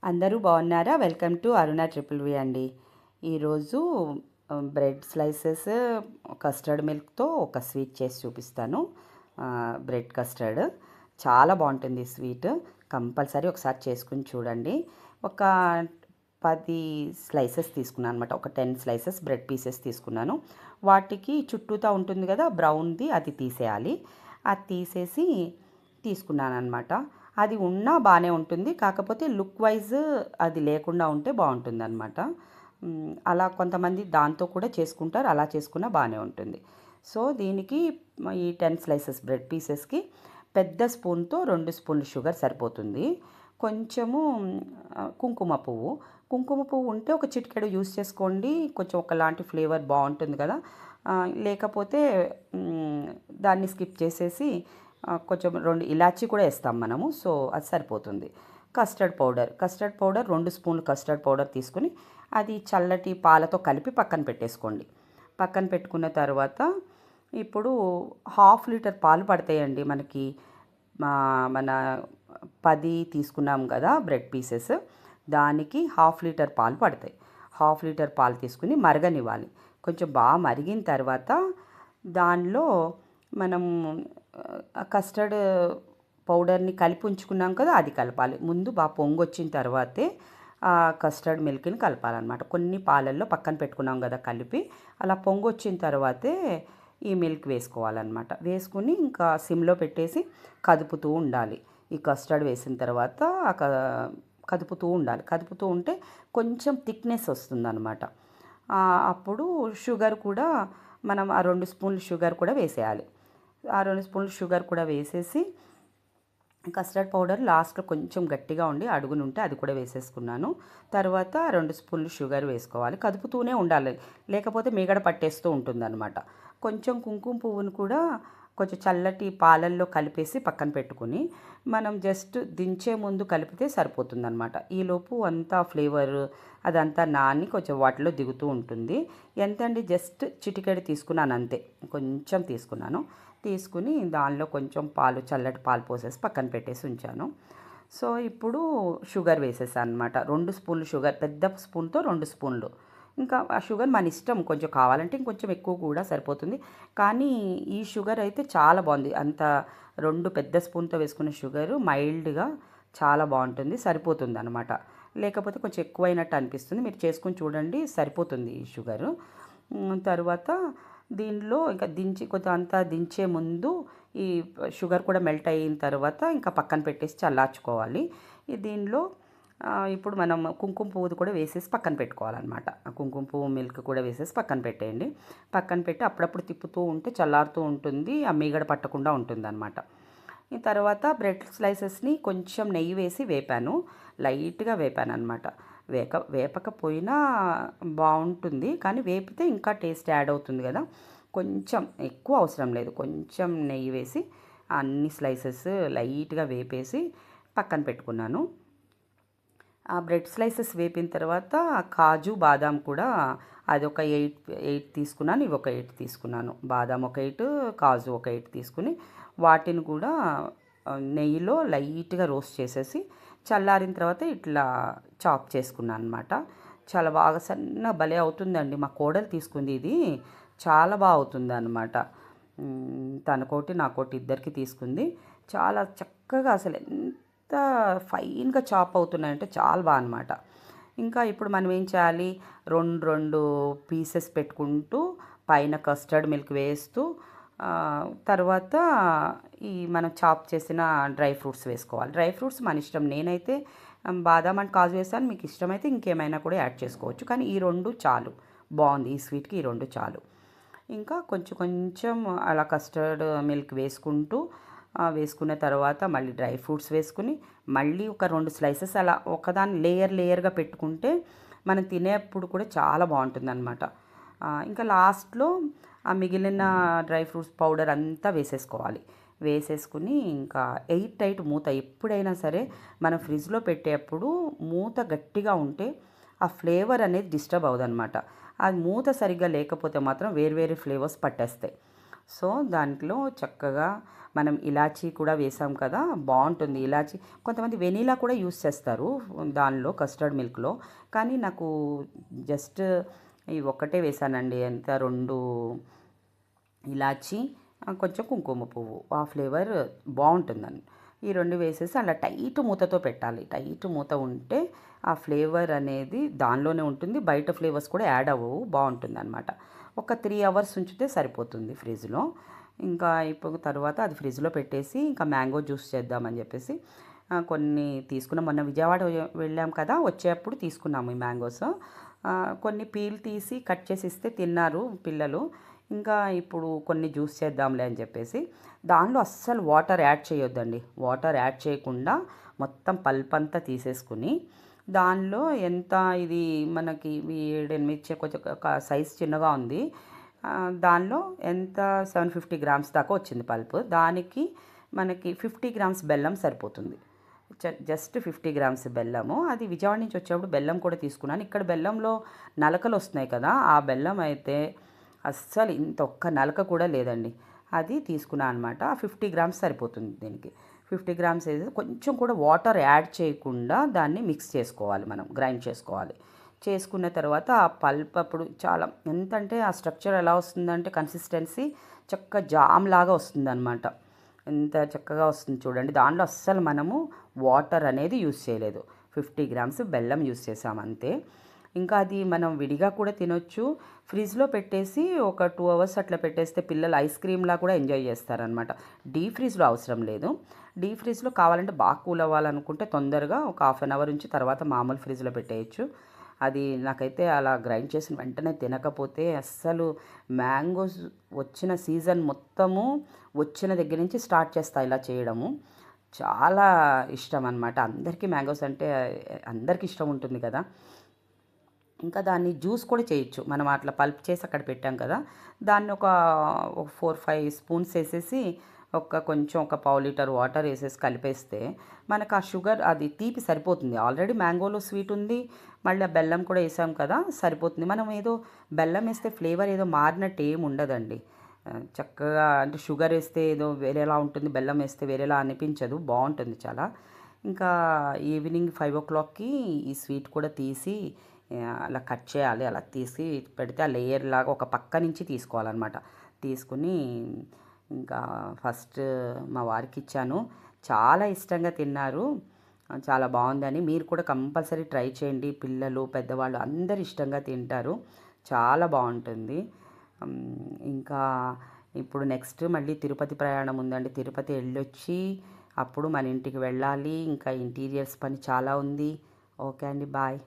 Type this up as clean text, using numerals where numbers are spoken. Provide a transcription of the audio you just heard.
అందరూ బాగున్నారా? Welcome to Aruna triple వి అండి. ఈరోజు బ్రెడ్ స్లైసెస్ కస్టర్డ్ మిల్క్తో ఒక స్వీట్ చేసి చూపిస్తాను. బ్రెడ్ కస్టర్డ్ చాలా బాగుంటుంది స్వీట్. కంపల్సరీ ఒకసారి చేసుకుని చూడండి. ఒక 10 స్లైసెస్ తీసుకున్నాను అనమాట. ఒక 10 స్లైసెస్ బ్రెడ్ పీసెస్ తీసుకున్నాను. వాటికి చుట్టూతా ఉంటుంది కదా బ్రౌన్ది, అది తీసేయాలి. అది తీసేసి తీసుకున్నాను అనమాట. అది ఉన్నా బాగానే ఉంటుంది, కాకపోతే లుక్ వైజ్ అది లేకుండా ఉంటే బాగుంటుంది అనమాట. అలా కొంతమంది దాంతో కూడా చేసుకుంటారు, అలా చేసుకున్నా బాగానే ఉంటుంది. సో దీనికి ఈ 10 స్లైసెస్ బ్రెడ్ పీసెస్కి పెద్ద స్పూన్తో 2 స్పూన్లు షుగర్ సరిపోతుంది. కొంచెము కుంకుమ పువ్వు ఉంటే ఒక చిటికెడు యూస్ చేసుకోండి, కొంచెం ఒకలాంటి ఫ్లేవర్ బాగుంటుంది కదా. లేకపోతే దాన్ని స్కిప్ చేసేసి కొంచెం 2 ఇలాచీ కూడా వేస్తాం మనము, సో అది సరిపోతుంది. కస్టర్డ్ పౌడర్ 2 స్పూన్లు కస్టర్డ్ పౌడర్ తీసుకుని అది చల్లటి పాలతో కలిపి పక్కన పెట్టేసుకోండి. పక్కన పెట్టుకున్న తర్వాత ఇప్పుడు 1/2 లీటర్ పాలు పడతాయండి మనకి. మన 10 తీసుకున్నాం కదా బ్రెడ్ పీసెస్, దానికి 1/2 లీటర్ పాలు పడతాయి. 1/2 లీటర్ పాలు తీసుకుని మరగనివ్వాలి. కొంచెం బాగా మరిగిన తర్వాత దానిలో మనం కస్టర్డ్ పౌడర్ని కలిపి ఉంచుకున్నాం కదా, అది కలపాలి. ముందు బాగా పొంగొచ్చిన తర్వాతే కస్టర్డ్ మిల్క్ని కలపాలన్నమాట. కొన్ని పాలల్లో పక్కన పెట్టుకున్నాం కదా కలిపి, అలా పొంగొచ్చిన తర్వాతే ఈ మిల్క్ వేసుకోవాలన్నమాట. వేసుకుని ఇంకా సిమ్లో పెట్టేసి కదుపుతూ ఉండాలి. ఈ కస్టర్డ్ వేసిన తర్వాత కదుపుతూ ఉండాలి. కదుపుతూ ఉంటే కొంచెం థిక్నెస్ వస్తుందన్నమాట. అప్పుడు షుగర్ కూడా మనం 2 స్పూన్లు షుగర్ కూడా వేసేయాలి. 2 స్పూన్లు షుగర్ కూడా వేసేసి కస్టర్డ్ పౌడర్ లాస్ట్లో కొంచెం గట్టిగా ఉండి అడుగునుంటే అది కూడా వేసేసుకున్నాను. తర్వాత 2 స్పూన్లు షుగర్ వేసుకోవాలి. కదుపుతూనే ఉండాలి, లేకపోతే మీగడ పట్టేస్తూ ఉంటుందన్నమాట. కొంచెం కుంకుమ పువ్వును కూడా కొంచెం చల్లటి పాలల్లో కలిపేసి పక్కన పెట్టుకుని మనం జస్ట్ దించే ముందు కలిపితే సరిపోతుందన్నమాట. ఈలోపు అంతా ఫ్లేవర్ అదంతా నాని కొంచెం వాటిలో దిగుతూ ఉంటుంది. ఎంతండి, జస్ట్ చిటికెడు తీసుకున్నాను అంతే, కొంచెం తీసుకుని దానిలో కొంచెం చల్లటి పాలు పోసేసి పక్కన పెట్టేసి ఉంచాను. సో ఇప్పుడు షుగర్ వేసేసాను అనమాట. 2 స్పూన్లు షుగర్, పెద్ద స్పూన్తో 2 స్పూన్లు. ఇంకా ఆ షుగర్ మన ఇష్టం, కొంచెం కావాలంటే ఇంకొంచెం ఎక్కువ కూడా సరిపోతుంది. కానీ ఈ షుగర్ అయితే చాలా బాగుంది. అంత 2 పెద్ద స్పూన్తో వేసుకున్న షుగరు మైల్డ్గా చాలా బాగుంటుంది, సరిపోతుంది అనమాట. లేకపోతే కొంచెం ఎక్కువైనట్టు అనిపిస్తుంది. మీరు చేసుకుని చూడండి, సరిపోతుంది ఈ షుగరు. తర్వాత దీనిలో ఇంకా కొంచెం అంతా దించే ముందు ఈ షుగర్ కూడా మెల్ట్ అయిన తర్వాత ఇంకా పక్కన పెట్టేసి చల్లార్చుకోవాలి. దీనిలో ఇప్పుడు మనం కుంకుమ పువ్వుది కూడా వేసేసి పక్కన పెట్టుకోవాలన్నమాట. కుంకుమ పువ్వు మిల్క్ కూడా వేసేసి పక్కన పెట్టేయండి. పక్కన పెట్టి అప్పుడప్పుడు తిప్పుతూ ఉంటే చల్లారుతూ ఉంటుంది, ఆ మీగడ పట్టకుండా ఉంటుందన్నమాట. ఈ తర్వాత బ్రెడ్ స్లైసెస్ని కొంచెం నెయ్యి వేసి లైట్గా వేపాను అనమాట. వేపకపోయినా బాగుంటుంది, కానీ వేపితే ఇంకా టేస్ట్ యాడ్ అవుతుంది కదా. కొంచెం ఎక్కువ అవసరం లేదు, కొంచెం నెయ్యి వేసి అన్ని స్లైసెస్ లైట్గా వేపేసి పక్కన పెట్టుకున్నాను. ఆ బ్రెడ్ స్లైసెస్ వేపిన తర్వాత కాజు బాదాం కూడా అది ఒక 8 తీసుకున్నాను, ఇవి ఒక 8 తీసుకున్నాను. బాదాం ఒక 8, కాజు ఒక 8 తీసుకుని వాటిని కూడా నెయ్యిలో లైట్గా రోస్ట్ చేసేసి చల్లారిన తర్వాత ఇట్లా చాప్ చేసుకున్నాను అనమాట. చాలా బాగా సన్న భలే అవుతుందండి. మా కోడలు తీసుకుంది ఇది, చాలా బాగా అవుతుంది అనమాట. తనకోటి నాకోటి ఇద్దరికి తీసుకుంది. చాలా చక్కగా అసలు ఎంత ఫైన్గా చాప్ అవుతున్నాయంటే చాలా బాగా అనమాట. ఇంకా ఇప్పుడు మనం ఏం చేయాలి, 2 పీసెస్ పెట్టుకుంటూ పైన కస్టర్డ్ మిల్క్ వేస్తూ తర్వాత ఈ మనం చాప్ చేసిన డ్రై ఫ్రూట్స్ వేసుకోవాలి. డ్రై ఫ్రూట్స్ మన ఇష్టం. నేనైతే బాదాం అండ్ కాజు వేసాను, మీకు ఇష్టమైతే ఇంకేమైనా కూడా యాడ్ చేసుకోవచ్చు. కానీ ఈ 2 చాలు, బాగుంది ఈ స్వీట్కి, ఈ 2 చాలు. ఇంకా కొంచెం అలా కస్టర్డ్ మిల్క్ వేసుకున్న తర్వాత మళ్ళీ డ్రై ఫ్రూట్స్ వేసుకుని మళ్ళీ ఒక 2 స్లైసెస్ అలా ఒకదాన్ని లేయర్గా పెట్టుకుంటే మనం తినేప్పుడు కూడా చాలా బాగుంటుందన్నమాట. ఇంకా లాస్ట్లో ఆ మిగిలిన డ్రై ఫ్రూట్స్ పౌడర్ అంతా వేసేసుకుని ఇంకా టైట్ మూత. ఎప్పుడైనా సరే మనం ఫ్రిడ్జ్లో పెట్టేప్పుడు మూత గట్టిగా ఉంటే ఆ ఫ్లేవర్ అనేది డిస్టర్బ్ అవ్వదన్నమాట. అది మూత సరిగ్గా లేకపోతే మాత్రం వేరు ఫ్లేవర్స్ పట్టేస్తాయి. సో దాంట్లో చక్కగా మనం ఇలాచీ కూడా వేసాం కదా, బాగుంటుంది ఇలాచీ. కొంతమంది వెనీలా కూడా యూస్ చేస్తారు దానిలో, కస్టర్డ్ మిల్క్లో. కానీ నాకు జస్ట్ ఈ ఒక్కటే వేసానండి. ఎంత 2 ఇలాచీ, కొంచెం కుంకుమ పువ్వు, ఆ ఫ్లేవర్ బాగుంటుందని ఈ 2 వేసేసి అలా టైట్ మూతతో పెట్టాలి. టైట్ మూత ఉంటే ఆ ఫ్లేవర్ అనేది దానిలోనే ఉంటుంది, బయట ఫ్లేవర్స్ కూడా యాడ్ అవ్వవు, బాగుంటుంది అనమాట. ఒక 3 అవర్స్ ఉంచితే సరిపోతుంది ఫ్రిడ్జ్లో. ఇంకా ఇప్పుడు తర్వాత అది ఫ్రిడ్జ్లో పెట్టేసి ఇంకా మ్యాంగో జ్యూస్ చేద్దామని చెప్పేసి కొన్ని తీసుకున్నాం. మొన్న విజయవాడ వెళ్ళాం కదా, వచ్చేటప్పుడు తీసుకున్నాము ఈ మ్యాంగోస్. కొన్ని పీల్ తీసి కట్ చేసి ఇస్తే తిన్నారు పిల్లలు. ఇంకా ఇప్పుడు కొన్ని జ్యూస్ చేద్దాంలే అని చెప్పేసి దానిలో అస్సలు వాటర్ యాడ్ చేయొద్దండి. వాటర్ యాడ్ చేయకుండా మొత్తం పల్ప్ అంతా తీసేసుకుని దానిలో ఎంత ఇది మనకి 7-8 కొంచెం సైజ్ చిన్నగా ఉంది, దానిలో ఎంత 750 గ్రామ్స్ దాకా వచ్చింది పల్ప్. దానికి మనకి 50 గ్రామ్స్ బెల్లం సరిపోతుంది. జస్ట్ 50 గ్రామ్స్ బెల్లము. అది విజయవాడ నుంచి వచ్చేప్పుడు బెల్లం కూడా తీసుకున్నాను. ఇక్కడ బెల్లంలో నలకలు వస్తున్నాయి కదా, ఆ బెల్లం అయితే అస్సలు ఇంత ఒక్క నలక కూడా లేదండి. అది తీసుకున్నాను అనమాట. 50 గ్రామ్స్ సరిపోతుంది దీనికి. 50 గ్రామ్స్ వేసి కొంచెం కూడా వాటర్ యాడ్ చేయకుండా దాన్ని మిక్స్ చేసుకోవాలి, మనం గ్రైండ్ చేసుకోవాలి. చేసుకున్న తర్వాత ఆ పల్ప్ అప్పుడు చాలా ఎంతంటే ఆ స్ట్రక్చర్ ఎలా వస్తుందంటే కన్సిస్టెన్సీ జామ్ లాగా వస్తుందన్నమాట. ఎంత చక్కగా వస్తుంది చూడండి. దాంట్లో అస్సలు మనము వాటర్ అనేది యూస్ చేయలేదు. 50 గ్రామ్స్ బెల్లం యూస్ చేసాం అంతే. ఇంకా అది మనం విడిగా కూడా తినొచ్చు. ఫ్రిడ్జ్లో పెట్టేసి ఒక 2 అవర్స్ అట్లా పెట్టేస్తే పిల్లలు ఐస్ క్రీమ్లా కూడా ఎంజాయ్ చేస్తారనమాట. డీప్ ఫ్రిడ్జ్లో అవసరం లేదు. డీప్ ఫ్రిడ్జ్లో కావాలంటే బాగా కూల్ అవ్వాలనుకుంటే తొందరగా ఒక హాఫ్ అన్ అవర్ నుంచి తర్వాత మామూలు ఫ్రిడ్జ్లో పెట్టేయచ్చు. అది నాకైతే అలా గ్రైండ్ చేసిన వెంటనే తినకపోతే అస్సలు మ్యాంగోస్ వచ్చిన సీజన్ మొత్తము వచ్చిన దగ్గర నుంచి స్టార్ట్ చేస్తా ఇలా చేయడము. చాలా ఇష్టం అనమాట. అందరికీ మ్యాంగోస్ అంటే అందరికీ ఇష్టం ఉంటుంది కదా. ఇంకా దాన్ని జ్యూస్ కూడా చేయొచ్చు. మనం అట్లా పల్ప్ చేసి అక్కడ పెట్టాం కదా, దాన్ని ఒక 4-5 స్పూన్స్ వేసేసి కొంచెం ఒక పావు లీటర్ వాటర్ వేసేసి కలిపేస్తే మనకు ఆ షుగర్ అది తీపి సరిపోతుంది. ఆల్రెడీ మ్యాంగోలో స్వీట్ ఉంది, మళ్ళీ బెల్లం కూడా వేసాం కదా, సరిపోతుంది. మనం ఏదో బెల్లం వేస్తే ఫ్లేవర్ ఏదో మారినట్టు ఏమి ఉండదండి. చక్కగా అంటే షుగర్ వేస్తే ఏదో వేరేలా ఉంటుంది, బెల్లం వేస్తే వేరేలా అనిపించదు, బాగుంటుంది చాలా. ఇంకా ఈవినింగ్ 5 o'clockకి ఈ స్వీట్ కూడా తీసి అలా కట్ చేయాలి. అలా తీసి పెడితే ఆ లేయర్ లాగా ఒక పక్క నుంచి తీసుకోవాలన్నమాట. తీసుకుని ఇంకా ఫస్ట్ మా వారికి ఇచ్చాను. చాలా ఇష్టంగా తిన్నారు. చాలా బాగుందని. మీరు కూడా కంపల్సరీ ట్రై చేయండి. పిల్లలు పెద్దవాళ్ళు అందరు ఇష్టంగా తింటారు. చాలా బాగుంటుంది. ఇంకా ఇప్పుడు నెక్స్ట్ మళ్ళీ తిరుపతి ప్రయాణం ఉందండి. తిరుపతి వెళ్ళొచ్చి అప్పుడు మన ఇంటికి వెళ్ళాలి. ఇంకా ఇంటీరియర్స్ పని చాలా ఉంది. ఓకే అండి, బాయ్.